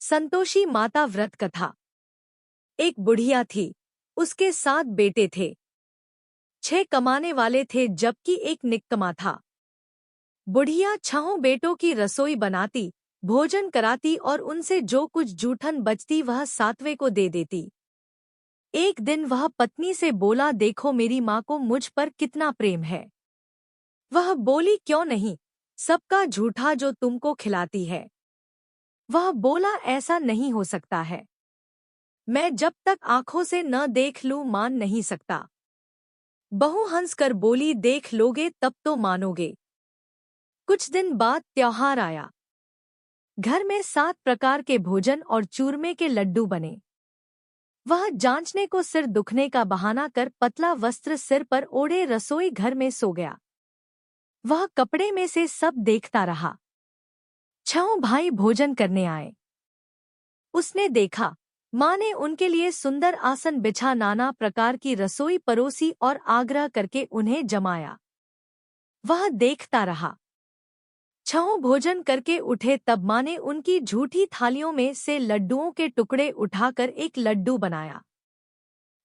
संतोषी माता व्रत कथा। एक बुढ़िया थी, उसके 7 बेटे थे। 6 कमाने वाले थे जबकि एक निकम्मा था। बुढ़िया 6 बेटों की रसोई बनाती, भोजन कराती और उनसे जो कुछ जूठन बचती वह 7वें को दे देती। एक दिन वह पत्नी से बोला, देखो मेरी माँ को मुझ पर कितना प्रेम है। वह बोली, क्यों नहीं, सबका झूठा जो तुमको खिलाती है। वह बोला, ऐसा नहीं हो सकता है, मैं जब तक आंखों से न देख लूं मान नहीं सकता। बहू हंसकर बोली, देख लोगे तब तो मानोगे। कुछ दिन बाद त्योहार आया। घर में 7 प्रकार के भोजन और चूरमे के लड्डू बने। वह जांचने को सिर दुखने का बहाना कर पतला वस्त्र सिर पर ओढ़े रसोई घर में सो गया। वह कपड़े में से सब देखता रहा। 6 भाई भोजन करने आए। उसने देखा, माँ ने उनके लिए सुंदर आसन बिछा नाना प्रकार की रसोई परोसी और आग्रह करके उन्हें जमाया। वह देखता रहा। 6 भोजन करके उठे तब माँ ने उनकी झूठी थालियों में से लड्डुओं के टुकड़े उठाकर एक लड्डू बनाया।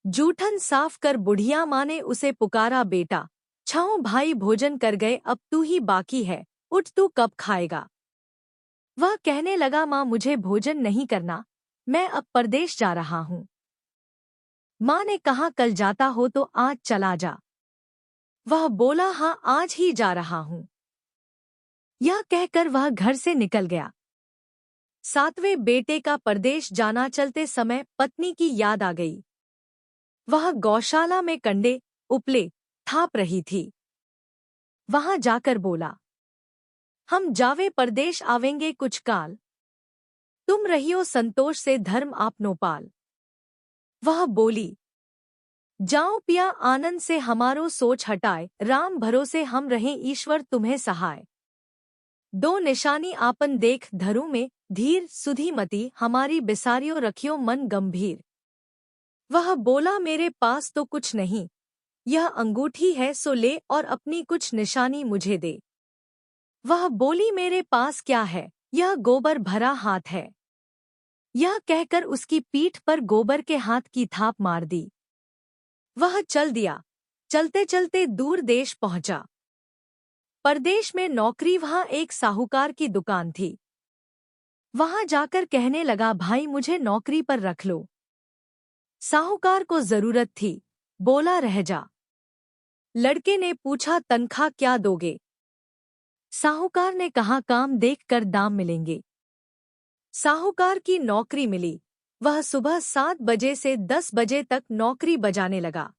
जूठन साफ कर बुढ़िया माँ ने उसे पुकारा, बेटा 6 भाई भोजन कर गए, अब तू ही बाकी है, उठ तू कब खाएगा। वह कहने लगा, माँ मुझे भोजन नहीं करना, मैं अब परदेश जा रहा हूँ। माँ ने कहा, कल जाता हो तो आज चला जा। वह बोला, हाँ आज ही जा रहा हूँ। यह कहकर वह घर से निकल गया। 7वें बेटे का परदेश जाना चलते समय पत्नी की याद आ गई। वह गौशाला में कंडे उपले थाप रही थी। वहां जाकर बोला, हम जावे परदेश आवेंगे कुछ काल, तुम रहियो संतोष से धर्म आपनो पाल। वह बोली, जाओ पिया आनंद से हमारो सोच हटाए, राम भरोसे हम रहें ईश्वर तुम्हें सहाय। 2 निशानी आपन देख धरू में, धीर सुधीमती हमारी बिसारियो रखियो मन गंभीर। वह बोला, मेरे पास तो कुछ नहीं, यह अंगूठी है सो ले और अपनी कुछ निशानी मुझे दे। वह बोली, मेरे पास क्या है, यह गोबर भरा हाथ है। यह कहकर उसकी पीठ पर गोबर के हाथ की थाप मार दी। वह चल दिया। चलते चलते दूर देश पहुंचा। परदेश में नौकरी वहां एक साहूकार की दुकान थी। वहां जाकर कहने लगा, भाई मुझे नौकरी पर रख लो। साहूकार को जरूरत थी, बोला रह जा। लड़के ने पूछा, तनख्वाह क्या दोगे। साहूकार ने कहा, काम देखकर दाम मिलेंगे। साहूकार की नौकरी मिली। वह सुबह 7 बजे से 10 बजे तक नौकरी बजाने लगा।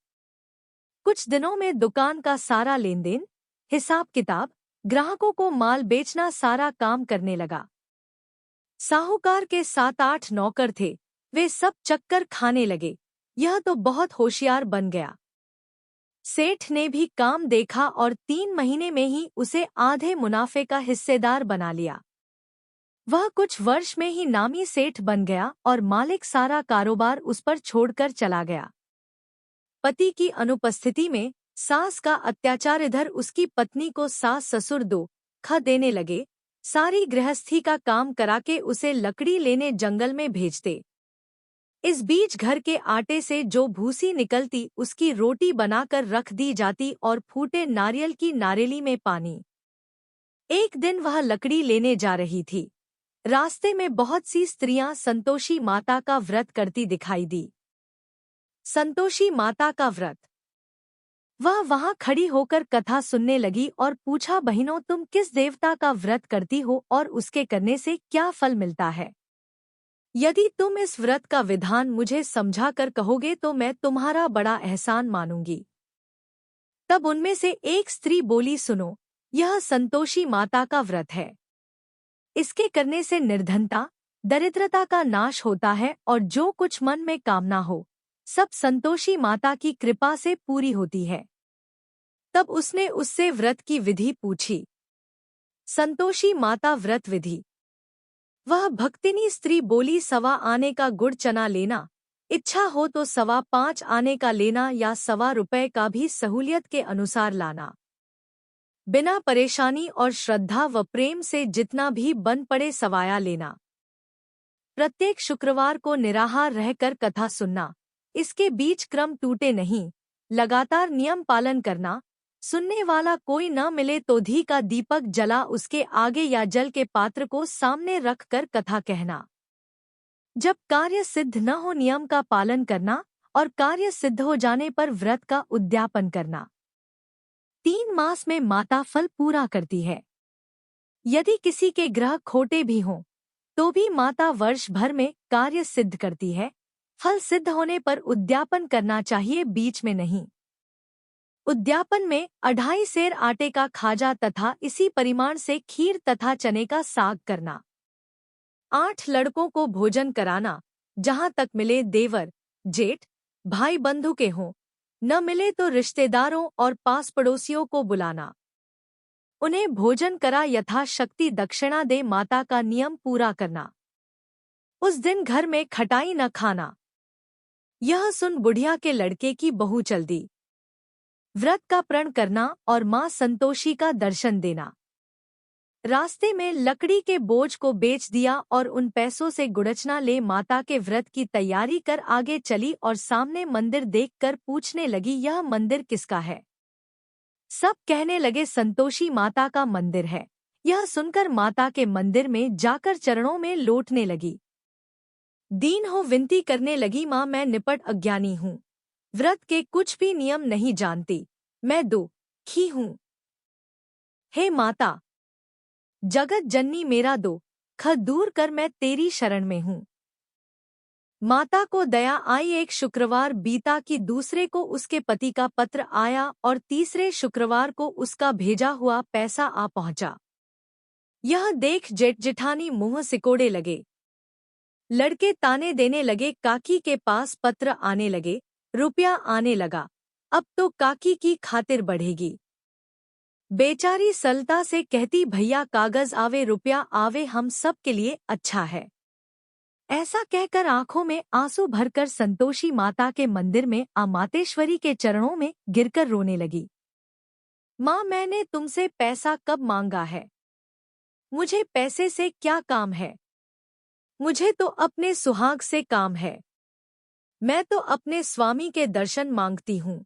कुछ दिनों में दुकान का सारा लेनदेन, हिसाब किताब, ग्राहकों को माल बेचना सारा काम करने लगा। साहूकार के 7-8 नौकर थे, वे सब चक्कर खाने लगे। यह तो बहुत होशियार बन गया। सेठ ने भी काम देखा और 3 महीने में ही उसे आधे मुनाफे का हिस्सेदार बना लिया। वह कुछ वर्ष में ही नामी सेठ बन गया और मालिक सारा कारोबार उस पर छोड़कर चला गया। पति की अनुपस्थिति में सास का अत्याचार, इधर उसकी पत्नी को सास ससुर दुख देने लगे। सारी गृहस्थी का काम कराके उसे लकड़ी लेने जंगल में भेजते। इस बीच घर के आटे से जो भूसी निकलती उसकी रोटी बनाकर रख दी जाती और फूटे नारियल की नारेली में पानी। एक दिन वह लकड़ी लेने जा रही थी। रास्ते में बहुत सी स्त्रियां संतोषी माता का व्रत करती दिखाई दी। संतोषी माता का व्रत। वह वहां खड़ी होकर कथा सुनने लगी और पूछा, बहनों तुम किस देवता का व्रत करती हो और उसके करने से क्या फल मिलता है। यदि तुम इस व्रत का विधान मुझे समझा कर कहोगे तो मैं तुम्हारा बड़ा एहसान मानूंगी। तब उनमें से एक स्त्री बोली, सुनो, यह संतोषी माता का व्रत है। इसके करने से निर्धनता दरिद्रता का नाश होता है और जो कुछ मन में कामना हो सब संतोषी माता की कृपा से पूरी होती है। तब उसने उससे व्रत की विधि पूछी। संतोषी माता व्रत विधि। वह भक्तिनी स्त्री बोली, 1.25 आने का गुड़ चना लेना, इच्छा हो तो 5.25 आने का लेना या 1.25 रुपए का भी सहूलियत के अनुसार लाना। बिना परेशानी और श्रद्धा व प्रेम से जितना भी बन पड़े सवाया लेना। प्रत्येक शुक्रवार को निराहार रहकर कथा सुनना, इसके बीच क्रम टूटे नहीं, लगातार नियम पालन करना, सुनने वाला कोई न मिले तो घी का दीपक जला उसके आगे या जल के पात्र को सामने रखकर कथा कहना। जब कार्य सिद्ध न हो नियम का पालन करना और कार्य सिद्ध हो जाने पर व्रत का उद्यापन करना। 3 मास में माता फल पूरा करती है। यदि किसी के ग्रह खोटे भी हों तो भी माता वर्ष भर में कार्य सिद्ध करती है। फल सिद्ध होने पर उद्यापन करना चाहिए, बीच में नहीं। उद्यापन में 2.5 सेर आटे का खाजा तथा इसी परिमाण से खीर तथा चने का साग करना। 8 लड़कों को भोजन कराना, जहां तक मिले देवर, जेठ, भाई बंधु के हों, न मिले तो रिश्तेदारों और पास पड़ोसियों को बुलाना। उन्हें भोजन करा यथाशक्ति दक्षिणा दे माता का नियम पूरा करना। उस दिन घर में खटाई न खाना। यह सुन बुढ़िया के लड़के की बहू चल दी। व्रत का प्रण करना और मां संतोषी का दर्शन देना। रास्ते में लकड़ी के बोझ को बेच दिया और उन पैसों से गुड़चना ले माता के व्रत की तैयारी कर आगे चली और सामने मंदिर देखकर पूछने लगी, यह मंदिर किसका है? सब कहने लगे संतोषी माता का मंदिर है। यह सुनकर माता के मंदिर में जाकर चरणों में लौटने लगी। दीन हो विनती करने लगी, मां मैं निपट अज्ञानी हूँ, व्रत के कुछ भी नियम नहीं जानती, मैं दुखी हूँ। हे माता, जगत जननी मेरा दुख दूर कर, मैं तेरी शरण में हूँ। माता को दया आई। एक शुक्रवार बीता कि दूसरे को उसके पति का पत्र आया और तीसरे शुक्रवार को उसका भेजा हुआ पैसा आ पहुंचा। यह देख जेठ जेठानी मुंह सिकोड़े लगे। लड़के ताने देने लगे, काकी के पास पत्र आने लगे, रुपया आने लगा, अब तो काकी की खातिर बढ़ेगी। बेचारी सलता से कहती, भैया कागज आवे रुपया आवे, हम सब के लिए अच्छा है। ऐसा कहकर आंखों में आंसू भरकर संतोषी माता के मंदिर में मातेश्वरी के चरणों में गिरकर रोने लगी। माँ, मैंने तुमसे पैसा कब मांगा है? मुझे पैसे से क्या काम है? मुझे तो अपने सुहाग से काम है। मैं तो अपने स्वामी के दर्शन मांगती हूँ।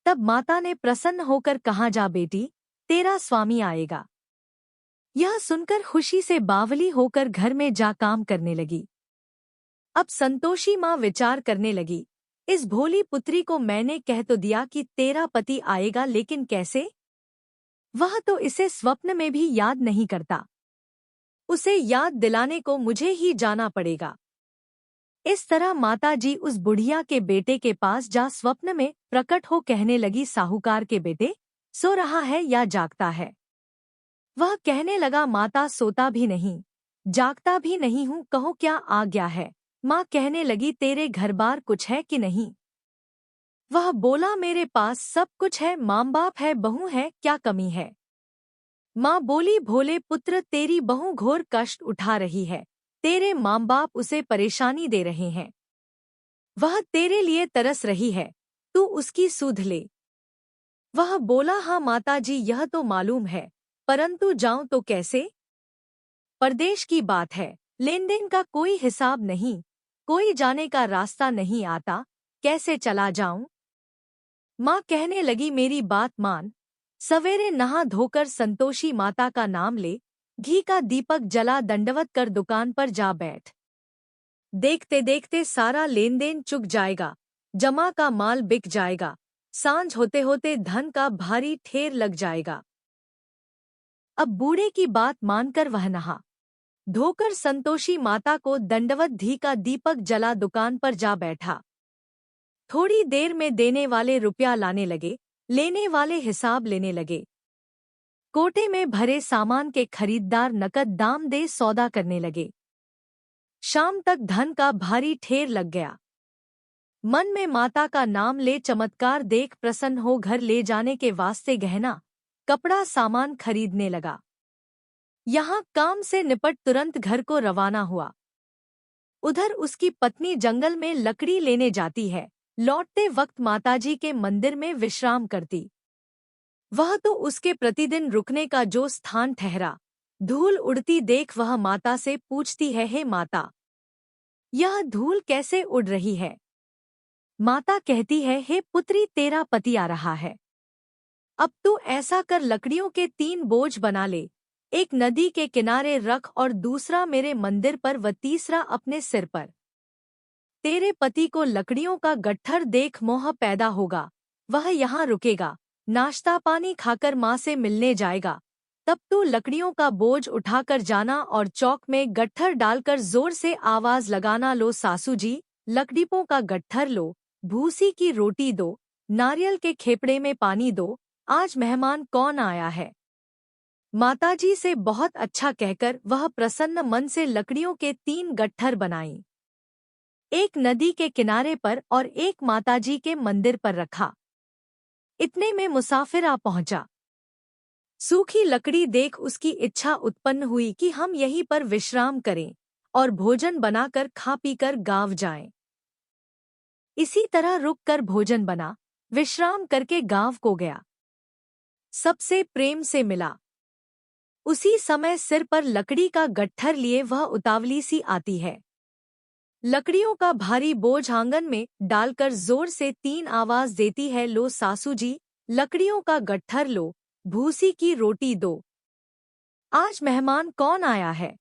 तब माता ने प्रसन्न होकर कहा, जा बेटी, तेरा स्वामी आएगा। यह सुनकर खुशी से बावली होकर घर में जा काम करने लगी। अब संतोषी माँ विचार करने लगी, इस भोली पुत्री को मैंने कह तो दिया कि तेरा पति आएगा, लेकिन कैसे? वह तो इसे स्वप्न में भी याद नहीं करता। उसे याद दिलाने को मुझे ही जाना पड़ेगा। इस तरह माताजी उस बुढ़िया के बेटे के पास जा स्वप्न में प्रकट हो कहने लगी, साहूकार के बेटे, सो रहा है या जागता है? वह कहने लगा, माता सोता भी नहीं, जागता भी नहीं हूँ, कहो क्या आ गया है? माँ कहने लगी, तेरे घर बार कुछ है कि नहीं? वह बोला, मेरे पास सब कुछ है, माँ बाप है, बहू है, क्या कमी है? माँ बोली, भोले पुत्र, तेरी बहू घोर कष्ट उठा रही है, तेरे माँ बाप उसे परेशानी दे रहे हैं। वह तेरे लिए तरस रही है, तू उसकी सुध ले। वह बोला, हाँ माताजी, यह तो मालूम है, परंतु जाऊं तो कैसे? परदेश की बात है, लेन देन का कोई हिसाब नहीं, कोई जाने का रास्ता नहीं आता, कैसे चला जाऊं? माँ कहने लगी, मेरी बात मान, सवेरे नहा धोकर संतोषी माता का नाम ले, घी का दीपक जला दंडवत कर दुकान पर जा बैठ। देखते देखते सारा लेन देन चुक जाएगा, जमा का माल बिक जाएगा, सांझ होते होते धन का भारी ठेर लग जाएगा। अब बूढ़े की बात मानकर वह नहा धोकर संतोषी माता को दंडवत घी का दीपक जला दुकान पर जा बैठा। थोड़ी देर में देने वाले रुपया लाने लगे, लेने वाले हिसाब लेने लगे। कोटे में भरे सामान के खरीददार नकद दाम दे सौदा करने लगे। शाम तक धन का भारी ठेर लग गया। मन में माता का नाम ले चमत्कार देख प्रसन्न हो घर ले जाने के वास्ते गहना कपड़ा सामान खरीदने लगा। यहाँ काम से निपट तुरंत घर को रवाना हुआ। उधर उसकी पत्नी जंगल में लकड़ी लेने जाती है, लौटते वक्त माताजी के मंदिर में विश्राम करती। वह तो उसके प्रतिदिन रुकने का जो स्थान ठहरा, धूल उड़ती देख वह माता से पूछती है, हे माता, यह धूल कैसे उड़ रही है? माता कहती है, हे पुत्री, तेरा पति आ रहा है। अब तू ऐसा कर, लकड़ियों के 3 बोझ बना ले, एक नदी के किनारे रख और दूसरा मेरे मंदिर पर व तीसरा अपने सिर पर। तेरे पति को लकड़ियों का गट्ठर देख मोह पैदा होगा, वह यहाँ रुकेगा, नाश्ता पानी खाकर माँ से मिलने जाएगा। तब तू लकड़ियों का बोझ उठाकर जाना और चौक में गट्ठर डालकर जोर से आवाज लगाना, लो सासू जी, लकड़ियों का गट्ठर लो, भूसी की रोटी दो, नारियल के खेपड़े में पानी दो, आज मेहमान कौन आया है। माताजी से बहुत अच्छा कहकर वह प्रसन्न मन से लकड़ियों के 3 गट्ठर बनाई, एक नदी के किनारे पर और एक माताजी के मंदिर पर रखा। इतने में मुसाफिर आ पहुंचा। सूखी लकड़ी देख उसकी इच्छा उत्पन्न हुई कि हम यहीं पर विश्राम करें और भोजन बनाकर खा पीकर गांव जाएं। इसी तरह रुककर भोजन बना, विश्राम करके गांव को गया। सबसे प्रेम से मिला। उसी समय सिर पर लकड़ी का गट्ठर लिए वह उतावली सी आती है। लकड़ियों का भारी बोझ आंगन में डालकर जोर से 3 आवाज देती है, लो सासू जी, लकड़ियों का गट्ठर लो, भूसी की रोटी दो, आज मेहमान कौन आया है।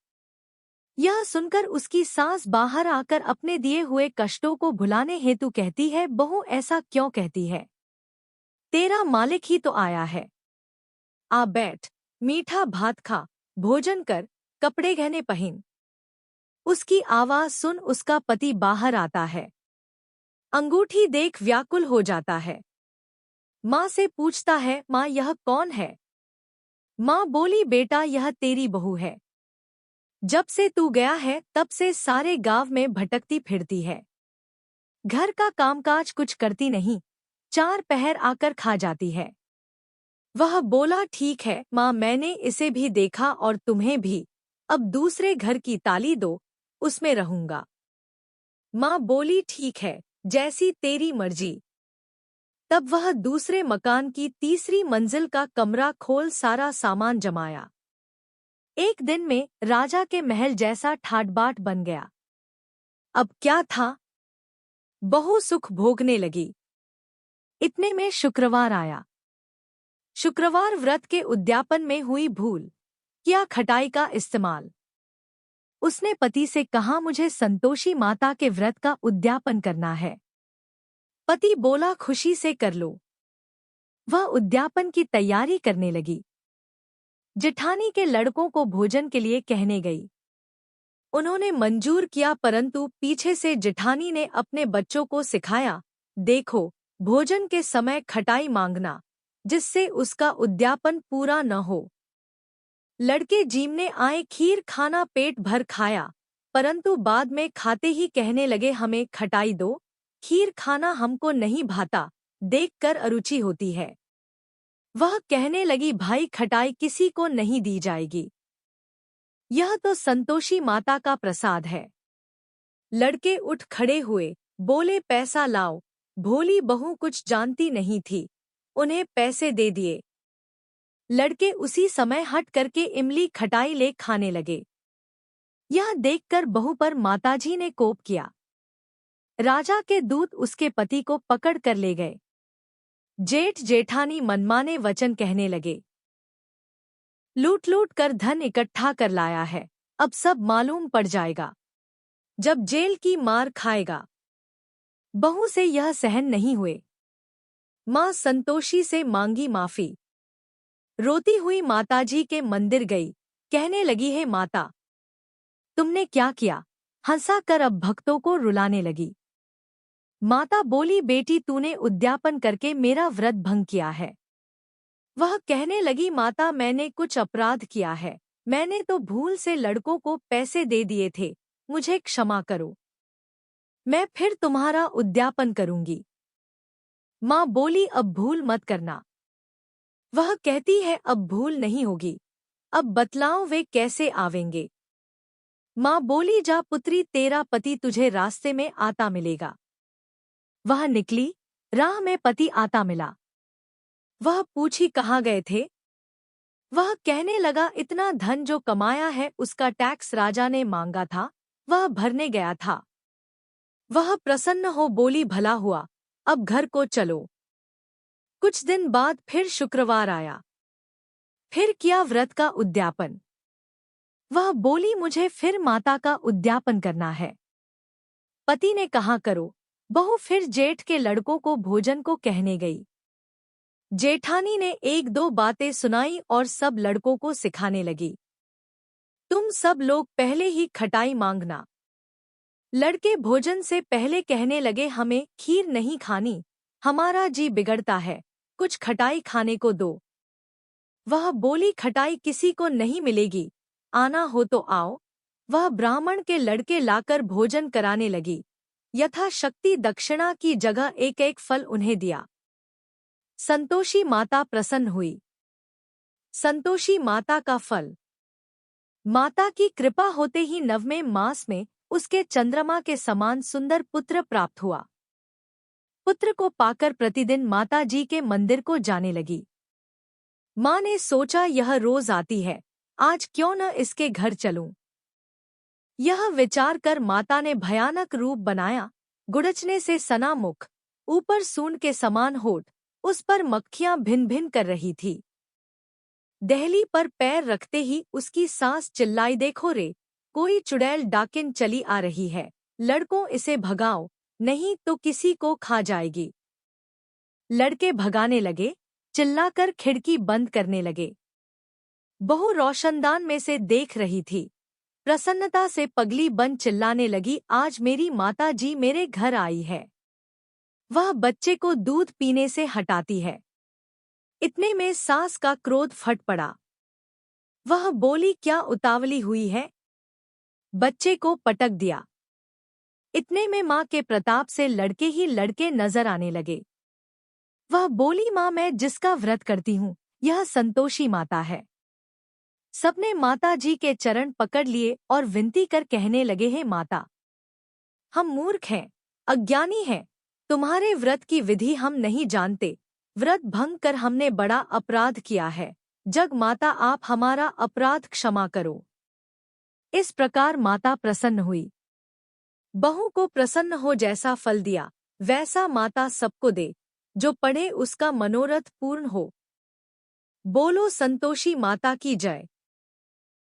यह सुनकर उसकी सास बाहर आकर अपने दिए हुए कष्टों को भुलाने हेतु कहती है, बहू ऐसा क्यों कहती है, तेरा मालिक ही तो आया है। आ बैठ, मीठा भात खा, भोजन कर, कपड़े गहने पहन। उसकी आवाज सुन उसका पति बाहर आता है। अंगूठी देख व्याकुल हो जाता है। माँ से पूछता है, माँ यह कौन है। माँ बोली, बेटा यह तेरी बहू है। जब से तू गया है तब से सारे गांव में भटकती फिरती है, घर का कामकाज कुछ करती नहीं, 4 पहर आकर खा जाती है। वह बोला, ठीक है माँ, मैंने इसे भी देखा और तुम्हें भी, अब दूसरे घर की ताली दो, उसमें रहूंगा। माँ बोली, ठीक है, जैसी तेरी मर्जी। तब वह दूसरे मकान की तीसरी मंजिल का कमरा खोल सारा सामान जमाया। एक दिन में राजा के महल जैसा ठाट-बाट बन गया। अब क्या था, बहू सुख भोगने लगी। इतने में शुक्रवार आया। शुक्रवार व्रत के उद्यापन में हुई भूल, किया खटाई का इस्तेमाल। उसने पति से कहा, मुझे संतोषी माता के व्रत का उद्यापन करना है। पति बोला, खुशी से कर लो। वह उद्यापन की तैयारी करने लगी। जेठानी के लड़कों को भोजन के लिए कहने गई। उन्होंने मंजूर किया, परंतु पीछे से जेठानी ने अपने बच्चों को सिखाया, देखो, भोजन के समय खटाई मांगना, जिससे उसका उद्यापन पूरा न हो। लड़के जीमने आए, खीर खाना पेट भर खाया, परंतु बाद में खाते ही कहने लगे, हमें खटाई दो, खीर खाना हमको नहीं भाता, देखकर अरुचि होती है। वह कहने लगी, भाई खटाई किसी को नहीं दी जाएगी, यह तो संतोषी माता का प्रसाद है। लड़के उठ खड़े हुए, बोले, पैसा लाओ। भोली बहू कुछ जानती नहीं थी, उन्हें पैसे दे दिए। लड़के उसी समय हट करके इमली खटाई ले खाने लगे। यह देखकर बहू पर माताजी ने कोप किया। राजा के दूत उसके पति को पकड़ कर ले गए। जेठ जेठानी मनमाने वचन कहने लगे, लूट लूट कर धन इकट्ठा कर लाया है, अब सब मालूम पड़ जाएगा, जब जेल की मार खाएगा। बहू से यह सहन नहीं हुए। माँ संतोषी से मांगी माफी। रोती हुई माताजी के मंदिर गई, कहने लगी, है माता, तुमने क्या किया। हंसा कर अब भक्तों को रुलाने लगी। माता बोली, बेटी तूने उद्यापन करके मेरा व्रत भंग किया है। वह कहने लगी, माता मैंने कुछ अपराध किया है, मैंने तो भूल से लड़कों को पैसे दे दिए थे, मुझे क्षमा करो, मैं फिर तुम्हारा उद्यापन करूंगी। माँ बोली, अब भूल मत करना। वह कहती है, अब भूल नहीं होगी, अब बतलाओ वे कैसे आवेंगे। माँ बोली, जा पुत्री, तेरा पति तुझे रास्ते में आता मिलेगा। वह निकली, राह में पति आता मिला। वह पूछी, कहाँ गए थे। वह कहने लगा, इतना धन जो कमाया है उसका टैक्स राजा ने मांगा था, वह भरने गया था। वह प्रसन्न हो बोली, भला हुआ, अब घर को चलो। कुछ दिन बाद फिर शुक्रवार आया। फिर किया व्रत का उद्यापन। वह बोली, मुझे फिर माता का उद्यापन करना है। पति ने कहा, करो। बहू फिर जेठ के लड़कों को भोजन को कहने गई। जेठानी ने एक दो बातें सुनाई और सब लड़कों को सिखाने लगी। तुम सब लोग पहले ही खटाई मांगना। लड़के भोजन से पहले कहने लगे, हमें खीर नहीं खानी, हमारा जी बिगड़ता है, कुछ खटाई खाने को दो। वह बोली, खटाई किसी को नहीं मिलेगी, आना हो तो आओ। वह ब्राह्मण के लड़के लाकर भोजन कराने लगी। यथाशक्ति दक्षिणा की जगह एक एक फल उन्हें दिया। संतोषी माता प्रसन्न हुई। संतोषी माता का फल। माता की कृपा होते ही 9वें मास में उसके चंद्रमा के समान सुंदर पुत्र प्राप्त हुआ। पुत्र को पाकर प्रतिदिन माता जी के मंदिर को जाने लगी। माँ ने सोचा, यह रोज आती है, आज क्यों न इसके घर चलूं। यह विचार कर माता ने भयानक रूप बनाया। गुड़चने से सना मुख, ऊपर सूंड के समान होठ, उस पर मक्खियां भिन भिन कर रही थी। दहली पर पैर रखते ही उसकी सास चिल्लाई, देखो रे, कोई चुड़ैल डाकिन चली आ रही है, लड़कों इसे भगाओ, नहीं तो किसी को खा जाएगी। लड़के भगाने लगे, चिल्लाकर खिड़की बंद करने लगे। बहू रोशनदान में से देख रही थी। प्रसन्नता से पगली बन चिल्लाने लगी, आज मेरी माता जी मेरे घर आई है। वह बच्चे को दूध पीने से हटाती है। इतने में सास का क्रोध फट पड़ा। वह बोली, क्या उतावली हुई है? बच्चे को पटक दिया। इतने में माँ के प्रताप से लड़के ही लड़के नजर आने लगे। वह बोली, माँ, मैं जिसका व्रत करती हूँ, यह संतोषी माता है। सबने माता जी के चरण पकड़ लिए और विनती कर कहने लगे, हे माता, हम मूर्ख हैं, अज्ञानी हैं, तुम्हारे व्रत की विधि हम नहीं जानते, व्रत भंग कर हमने बड़ा अपराध किया है, जग माता आप हमारा अपराध क्षमा करो। इस प्रकार माता प्रसन्न हुई। बहू को प्रसन्न हो जैसा फल दिया, वैसा माता सबको दे, जो पढ़े उसका मनोरथ पूर्ण हो। बोलो संतोषी माता की जय।